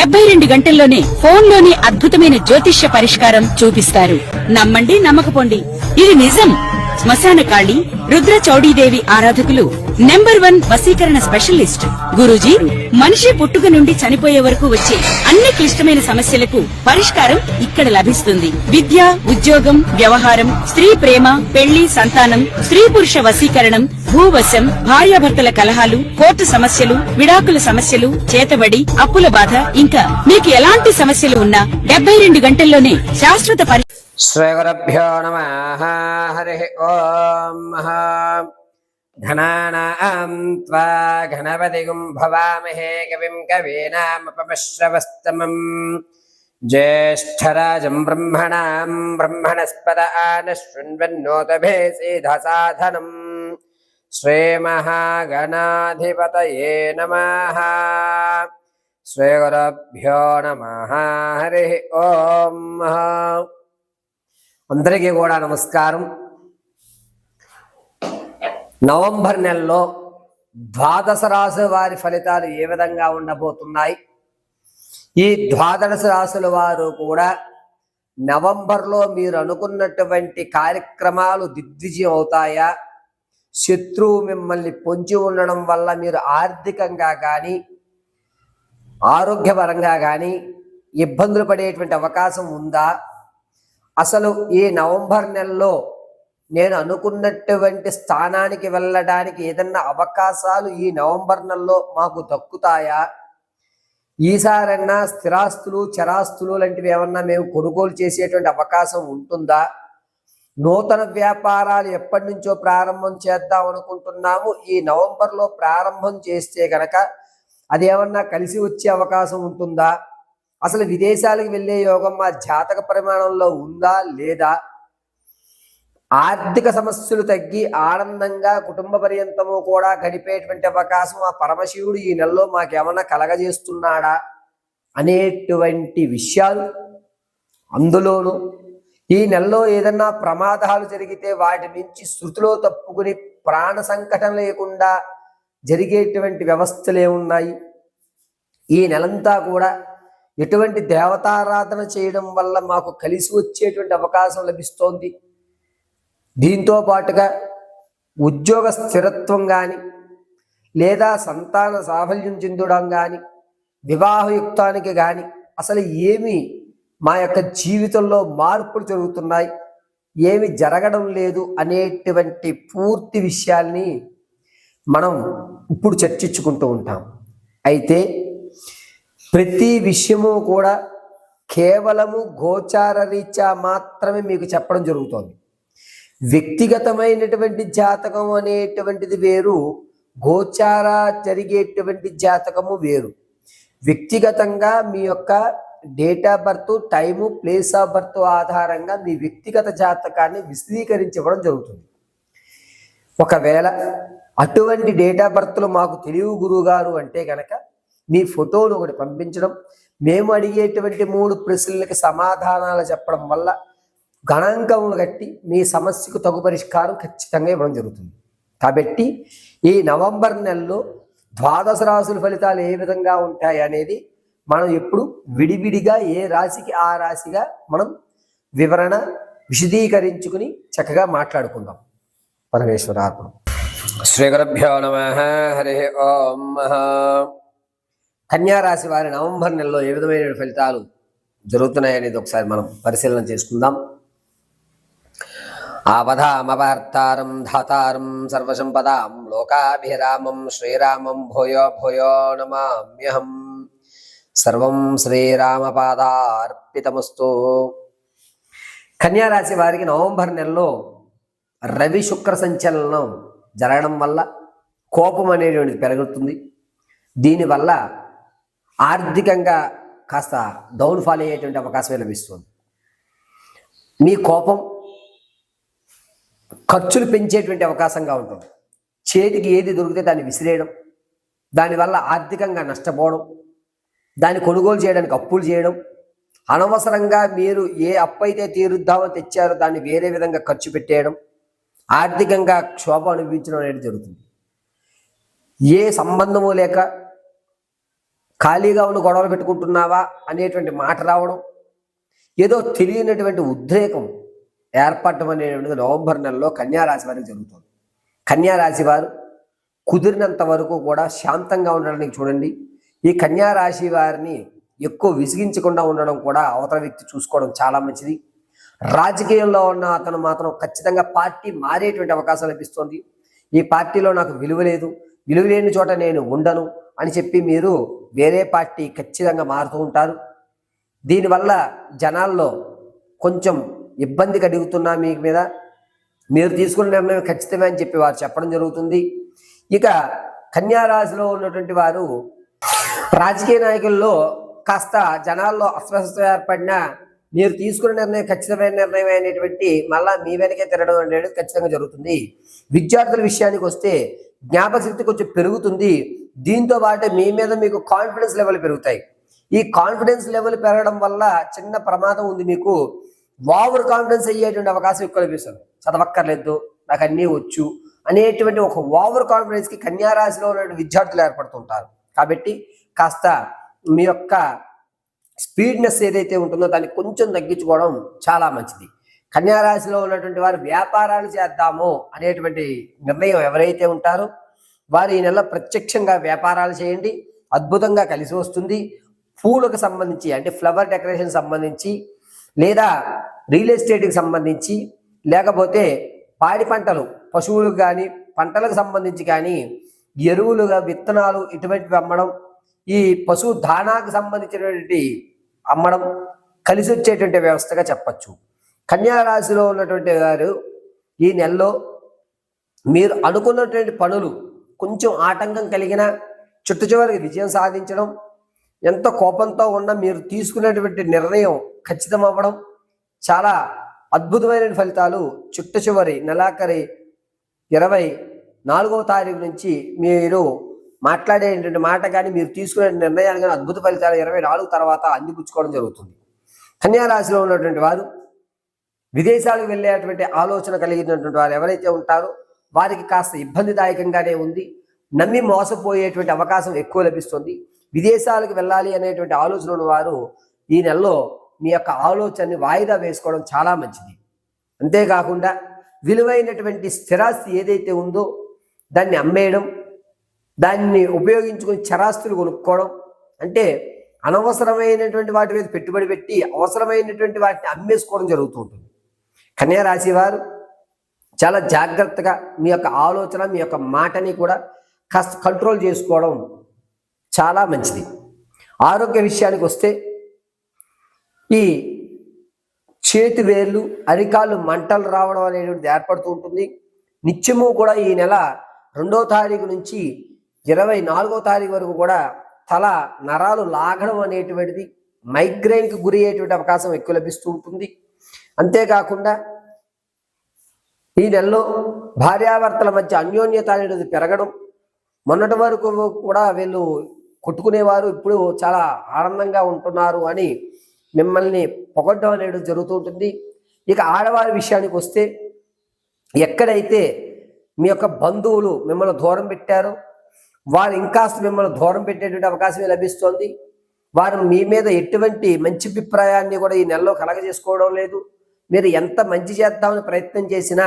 72 గంటల్లోనే ఫోన్లోని అద్భుతమైన జ్యోతిష్య పరిష్కారం చూపిస్తారు. నమ్మండి, నమ్మకపోండి, ఇది నిజం. శ్మశాన కాళి రుద్ర చౌడీదేవి ఆరాధకులు నంబర్ 1 వశీకరణ స్పెషలిస్ట్. గురూజీ మనిషి పుట్టుక నుండి చనిపోయే వరకు వచ్చే అన్ని క్లిష్టమైన సమస్యలకు పరిష్కారం ఇక్కడ లభిస్తుంది. విద్య, ఉద్యోగం, వ్యవహారం, స్త్రీ ప్రేమ, పెళ్లి, సంతానం, స్త్రీ పురుష వశీకరణం, భూవశం, భార్యాభర్తల కలహాలు, కోర్టు సమస్యలు, విడాకుల సమస్యలు, చేతబడి, అప్పుల బాధ, ఇంకా మీకు ఎలాంటి సమస్యలు ఉన్నా 72 గంటల్లోనే శాశ్వత శ్రీగురుభ్యో నమః. హరి ఓం. ఘనానాం త్వా గణపతిగుం భవామహే కవిం కవీనాముపమశ్రవస్తమం జ్యేష్ఠరాజం బ్రహ్మణాం బ్రహ్మణస్పద ఆనశృణ్వన్నోతభే సిద్ధసాధనం. శ్రీమహాగణాధిపతయే నమః. శ్రీగురుభ్యో నమః. హరి ఓం. అందరికీ కూడా నమస్కారం. నవంబర్ నెలలో ద్వాదశ రాశుల వారి ఫలితాలు ఏ విధంగా ఉండబోతున్నాయి? ఈ ద్వాదశ రాశుల వారు కూడా నవంబర్లో మీరు అనుకున్నటువంటి కార్యక్రమాలు దిగ్విజయం అవుతాయా? శత్రువు మిమ్మల్ని పొంచి ఉండడం వల్ల మీరు ఆర్థికంగా కానీ ఆరోగ్యపరంగా కానీ ఇబ్బందులు పడేటువంటి అవకాశం ఉందా? అసలు ఈ నవంబర్ నెలలో నేను అనుకున్నటువంటి స్థానానికి వెళ్ళడానికి ఏదన్నా అవకాశాలు ఈ నవంబర్ నెలలో మాకు దక్కుతాయా? ఈసారన్నా స్థిరాస్తులు, చరాస్తులు లాంటివి ఏమన్నా మేము కొనుగోలు చేసేటువంటి అవకాశం ఉంటుందా? నూతన వ్యాపారాలు ఎప్పటి నుంచో ప్రారంభం చేద్దాం అనుకుంటున్నాము. ఈ నవంబర్లో ప్రారంభం చేస్తే గనక అది ఏమన్నా కలిసి వచ్చే అవకాశం ఉంటుందా? అసలు విదేశాలకు వెళ్ళే యోగం మా జాతక పరిమాణంలో ఉందా లేదా? ఆర్థిక సమస్యలు తగ్గి ఆనందంగా కుటుంబ పర్యంతము కూడా గడిపేటువంటి అవకాశం ఆ పరమశివుడు ఈ నెలలో మాకేమన్నా కలగజేస్తున్నాడా అనేటువంటి విషయాలు, అందులోనూ ఈ నెలలో ఏదన్నా ప్రమాదాలు జరిగితే వాటి నుంచి శృతిలో తప్పుకుని ప్రాణ సంకటం లేకుండా జరిగేటువంటి వ్యవస్థలు ఏమున్నాయి? ఈ నెలంతా కూడా ఎటువంటి దేవతారాధన చేయడం వల్ల మాకు కలిసి వచ్చేటువంటి అవకాశం లభిస్తోంది? దీంతో పాటుగా ఉద్యోగ స్థిరత్వం కానీ, లేదా సంతాన సాఫల్యం చెందడం కానీ, వివాహయుక్తానికి కానీ అసలు ఏమి మా యొక్క జీవితంలో మార్పులు జరుగుతున్నాయి, ఏమి జరగడం లేదు అనేటువంటి పూర్తి విషయాల్ని మనం ఇప్పుడు చర్చించుకుంటూ ఉంటాం. అయితే ప్రతి విషయము కూడా కేవలము గోచార రీత్యా మాత్రమే మీకు చెప్పడం జరుగుతోంది. వ్యక్తిగతమైనటువంటి జాతకం అనేటువంటిది వేరు, గోచార జరిగేటువంటి జాతకము వేరు. వ్యక్తిగతంగా మీ యొక్క date of birth, time, place of birth ఆధారంగా మీ వ్యక్తిగత జాతకాన్ని విశదీకరించడం జరుగుతుంది. ఒకవేళ అటువంటి డేట్ ఆఫ్ బర్త్లు మాకు తెలియవు గురువుగారు అంటే కనుక మీ ఫోటోను ఒకటి పంపించడం, మేము అడిగేటువంటి 3 ప్రశ్నలకి సమాధానాలు చెప్పడం వల్ల గణాంకములు కట్టి మీ సమస్యకు తగు పరిష్కారం ఖచ్చితంగా ఇవ్వడం జరుగుతుంది. కాబట్టి ఈ నవంబర్ నెలలో ద్వాదశ రాశుల ఫలితాలు ఏ విధంగా ఉంటాయి అనేది మనం ఎప్పుడు విడివిడిగా ఏ రాశికి ఆ రాశిగా మనం వివరణ విశదీకరించుకుని చక్కగా మాట్లాడుకుందాం. పరమేశ్వరాత్మ. శ్రీ గురుభ్యో నమః. హరి ఓం. కన్యారాశి వారి నవంబర్ నెలలో ఏ విధమైన ఫలితాలు జరుగుతున్నాయనేది ఒకసారి మనం పరిశీలన చేసుకుందాం. ఆపదామపహర్తారం ధాతారం సర్వసంపదాం లోకాభిరామం శ్రీరామం భూయో భూయో నమామ్యహం. సర్వం శ్రీరామపాదార్పితమస్తు. కన్యారాశి వారికి నవంబర్ నెలలో రవి శుక్ర సంచలనం జరగడం వల్ల కోపం అనేటువంటిది పెరుగుతుంది. దీనివల్ల ఆర్థికంగా కాస్త డౌన్ఫాల్ అయ్యేటువంటి అవకాశమే లభిస్తుంది. మీ కోపం ఖర్చులు పెంచేటువంటి అవకాశంగా ఉంటుంది. చేతికి ఏది దొరికితే దాన్ని విసిరేయడం, దానివల్ల ఆర్థికంగా నష్టపోవడం, దాన్ని కొనుగోలు చేయడానికి అప్పులు చేయడం, అనవసరంగా మీరు ఏ అప్పు అయితే తీరుద్దామని తెచ్చారో దాన్ని వేరే విధంగా ఖర్చు పెట్టేయడం, ఆర్థికంగా క్షోభ అనుభవించడం అనేది జరుగుతుంది. ఏ సంబంధము లేక ఖాళీగా ఉన్న గొడవలు పెట్టుకుంటున్నావా అనేటువంటి మాట రావడం, ఏదో తెలియనటువంటి ఉద్రేకం ఏర్పడటం అనేటువంటిది నవంబర్ నెలలో కన్యా రాశి వారికి జరుగుతుంది. కన్యా రాశి వారు కుదిరినంత వరకు కూడా శాంతంగా ఉండడానికి చూడండి. ఈ కన్యా రాశి వారిని ఎక్కువ విసిగించకుండా ఉండడం కూడా అవతల వ్యక్తి చూసుకోవడం చాలా మంచిది. రాజకీయంలో ఉన్న అతను మాత్రం ఖచ్చితంగా పార్టీ మారేటువంటి అవకాశం లభిస్తుంది. ఈ పార్టీలో నాకు విలువ లేదు, విలువ లేని చోట నేను ఉండను అని చెప్పి మీరు వేరే పార్టీ ఖచ్చితంగా మారుతూ ఉంటారు. దీనివల్ల జనాల్లో కొంచెం ఇబ్బంది కలుగుతున్నా మీ మీద, మీరు తీసుకున్న నిర్ణయం ఖచ్చితమే అని చెప్పి వారు చెప్పడం జరుగుతుంది. ఇక కన్యా రాశిలో ఉన్నటువంటి వారు రాజకీయ నాయకుల్లో కాస్త జనాల్లో అస్వస్థత ఏర్పడినా మీరు తీసుకున్న నిర్ణయం ఖచ్చితమైన నిర్ణయం అనేటువంటి మళ్ళా మీ వెనకే తిరగడం అనేది ఖచ్చితంగా జరుగుతుంది. విద్యార్థుల విషయానికి వస్తే జ్ఞాపక శక్తి కొంచెం పెరుగుతుంది. దీంతో పాటు మీ మీద మీకు కాన్ఫిడెన్స్ లెవెల్ పెరుగుతాయి. ఈ కాన్ఫిడెన్స్ లెవెల్ పెరగడం వల్ల చిన్న ప్రమాదం ఉంది, మీకు ఓవర్ కాన్ఫిడెన్స్ అయ్యేటువంటి అవకాశం ఎక్కువ లభిస్తుంది. చదవక్కర్లేదు, నాకు అన్నీ వచ్చు అనేటువంటి ఒక ఓవర్ కాన్ఫిడెన్స్కి కన్యా రాశిలో ఉన్న విద్యార్థులు ఏర్పడుతుంటారు. కాబట్టి కాస్త మీ యొక్క స్పీడ్నెస్ ఏదైతే ఉంటుందో దాన్ని కొంచెం తగ్గించుకోవడం చాలా మంచిది. కన్యా రాశిలో ఉన్నటువంటి వారు వ్యాపారాలు చేద్దాము అనేటువంటి నిర్ణయం ఎవరైతే ఉంటారో వారు ఈ నెల ప్రత్యక్షంగా వ్యాపారాలు చేయండి, అద్భుతంగా కలిసి వస్తుంది. పూలకు సంబంధించి అంటే ఫ్లవర్ డెకరేషన్ సంబంధించి, లేదా రియల్ ఎస్టేట్కి సంబంధించి, లేకపోతే పాడి పంటలు పశువులకు కానీ పంటలకు సంబంధించి కానీ ఎరువులుగా విత్తనాలు ఇటువంటివి అమ్మడం, ఈ పశువు దానాకు సంబంధించినటువంటి అమ్మడం కలిసి వచ్చేటువంటి వ్యవస్థగా చెప్పచ్చు. కన్యా రాశిలో ఉన్నటువంటి వారు ఈ నెలలో మీరు అనుకున్నటువంటి పనులు కొంచెం ఆటంకం కలిగిన చుట్టు చివరికి విజయం సాధించడం, ఎంత కోపంతో ఉన్నా మీరు తీసుకునేటువంటి నిర్ణయం ఖచ్చితం అవ్వడం, చాలా అద్భుతమైన ఫలితాలు చుట్టు చివరి నెలాఖరి 24వ తారీఖు నుంచి మీరు మాట్లాడేటువంటి మాట కానీ మీరు తీసుకునే నిర్ణయాలు కానీ అద్భుత ఫలితాలు 24 తర్వాత అందిపుచ్చుకోవడం జరుగుతుంది. కన్యా రాశిలో ఉన్నటువంటి వారు విదేశాలకు వెళ్ళేటువంటి ఆలోచన కలిగినటువంటి వారు ఎవరైతే ఉంటారో వారికి కాస్త ఇబ్బందిదాయకంగానే ఉంది. నమ్మి మోసపోయేటువంటి అవకాశం ఎక్కువ లభిస్తుంది. విదేశాలకు వెళ్ళాలి అనేటువంటి ఆలోచన ఉన్న వారు ఈ నెలలో మీ యొక్క ఆలోచనని వాయిదా వేసుకోవడం చాలా మంచిది. అంతేకాకుండా విలువైనటువంటి స్థిరాస్తి ఏదైతే ఉందో దాన్ని అమ్మేయడం, దాన్ని ఉపయోగించుకుని చరాస్తులు కొనుక్కోవడం, అంటే అనవసరమైనటువంటి వాటి మీద పెట్టుబడి పెట్టి అవసరమైనటువంటి వాటిని అమ్మేసుకోవడం జరుగుతూ ఉంటుంది. కన్యా రాశి వారు చాలా జాగ్రత్తగా మీ యొక్క ఆలోచన, మీ యొక్క మాటని కూడా కాస్త కంట్రోల్ చేసుకోవడం చాలా మంచిది. ఆరోగ్య విషయానికి వస్తే ఈ చేతి వేళ్ళు, అరికాళ్ళు మంటలు రావడం అనేటువంటిది ఏర్పడుతూ ఉంటుంది. నిత్యము కూడా ఈ నెల 2వ తారీఖు నుంచి 24వ తారీఖు వరకు కూడా తల నరాలు లాగడం అనేటువంటిది, మైగ్రేన్కి గురి అయ్యేటువంటి అవకాశం ఎక్కువ లభిస్తూ ఉంటుంది. అంతేకాకుండా ఈ నెలలో భార్యాభర్తల మధ్య అన్యోన్యత అనేది పెరగడం, మొన్నటి వరకు కూడా వీళ్ళు కొట్టుకునేవారు ఇప్పుడు చాలా ఆనందంగా ఉంటున్నారు అని మిమ్మల్ని పొగడ్డం అనేది జరుగుతూ ఉంటుంది. ఇక ఆడవారి విషయానికి వస్తే ఎక్కడైతే మీ యొక్క బంధువులు మిమ్మల్ని దూరం పెట్టారో వారు ఇంకాస్త మిమ్మల్ని దూరం పెట్టేటువంటి అవకాశమే లభిస్తోంది. వారు మీ మీద ఎటువంటి మంచి అభిప్రాయాన్ని కూడా ఈ నెలలో కలగజేసుకోవడం లేదు. మీరు ఎంత మంచి చేద్దామని ప్రయత్నం చేసినా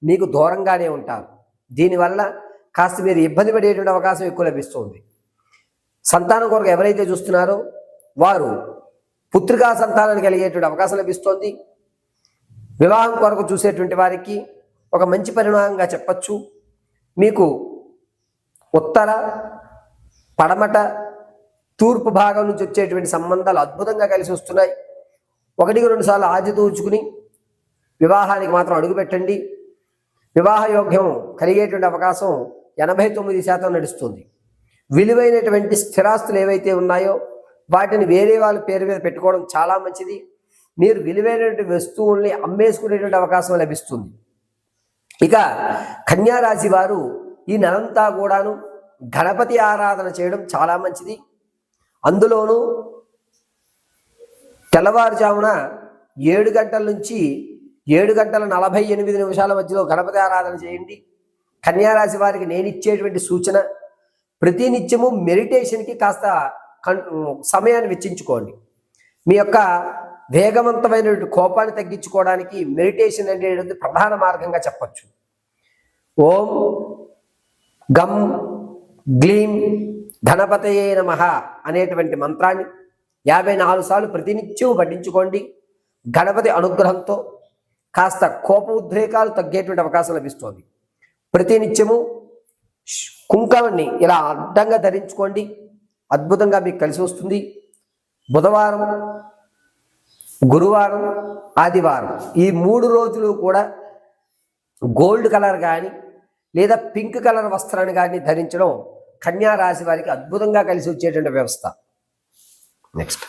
మీకు దూరంగానే ఉంటారు. దీనివల్ల కాస్త మీరు ఇబ్బంది పడేటువంటి అవకాశం ఎక్కువ లభిస్తుంది. సంతానం కొరకు ఎవరైతే చూస్తున్నారో వారు పుత్రికా సంతానాన్ని కలిగేటువంటి అవకాశం లభిస్తోంది. వివాహం కొరకు చూసేటువంటి వారికి ఒక మంచి పరిణామంగా చెప్పచ్చు. మీకు ఉత్తర, పడమట, తూర్పు భాగం నుంచి వచ్చేటువంటి సంబంధాలు అద్భుతంగా కలిసి వస్తున్నాయి. 1-2 సార్లు ఆచితూచుకుని వివాహానికి మాత్రం అడుగుపెట్టండి. వివాహ యోగ్యం కలిగేటువంటి అవకాశం 89% నడుస్తుంది. విలువైనటువంటి స్థిరాస్తులు ఏవైతే ఉన్నాయో వాటిని వేరే వాళ్ళ పేరు మీద పెట్టుకోవడం చాలా మంచిది. మీరు విలువైనటువంటి వస్తువుల్ని అమ్మేసుకునేటువంటి అవకాశం లభిస్తుంది. ఇక కన్యా రాశి వారు ఈ నెలంతా కూడాను గణపతి ఆరాధన చేయడం చాలా మంచిది. అందులోనూ తెల్లవారుజామున 7 గంటల నుంచి 7:48 మధ్యలో గణపతి ఆరాధన చేయండి. కన్యా రాశి వారికి నేను ఇచ్చేటువంటి సూచన, ప్రతి నిత్యము మెడిటేషన్కి కాస్త సమయాన్ని వెచ్చించుకోండి. మీ యొక్క వేగవంతమైన కోపాన్ని తగ్గించుకోవడానికి మెడిటేషన్ అనేది ప్రధాన మార్గంగా చెప్పచ్చు. ఓం గం గ్లీం ధనపతయే నమః అనేటువంటి మంత్రాన్ని 54 సార్లు ప్రతినిత్యం పఠించుకోండి. గణపతి అనుగ్రహంతో కాస్త కోప ఉద్రేకాలు తగ్గేటువంటి అవకాశం లభిస్తుంది. ప్రతినిత్యము కుంకుమని ఇలా అడ్డంగా ధరించుకోండి, అద్భుతంగా మీకు కలిసి వస్తుంది. బుధవారం, గురువారం, ఆదివారం ఈ 3 రోజులు కూడా గోల్డ్ కలర్ కానీ లేదా పింక్ కలర్ వస్త్రాన్ని కానీ ధరించడం కన్యా రాశి వారికి అద్భుతంగా కలిసి వచ్చేటువంటి వ్యవస్థ. నెక్స్ట్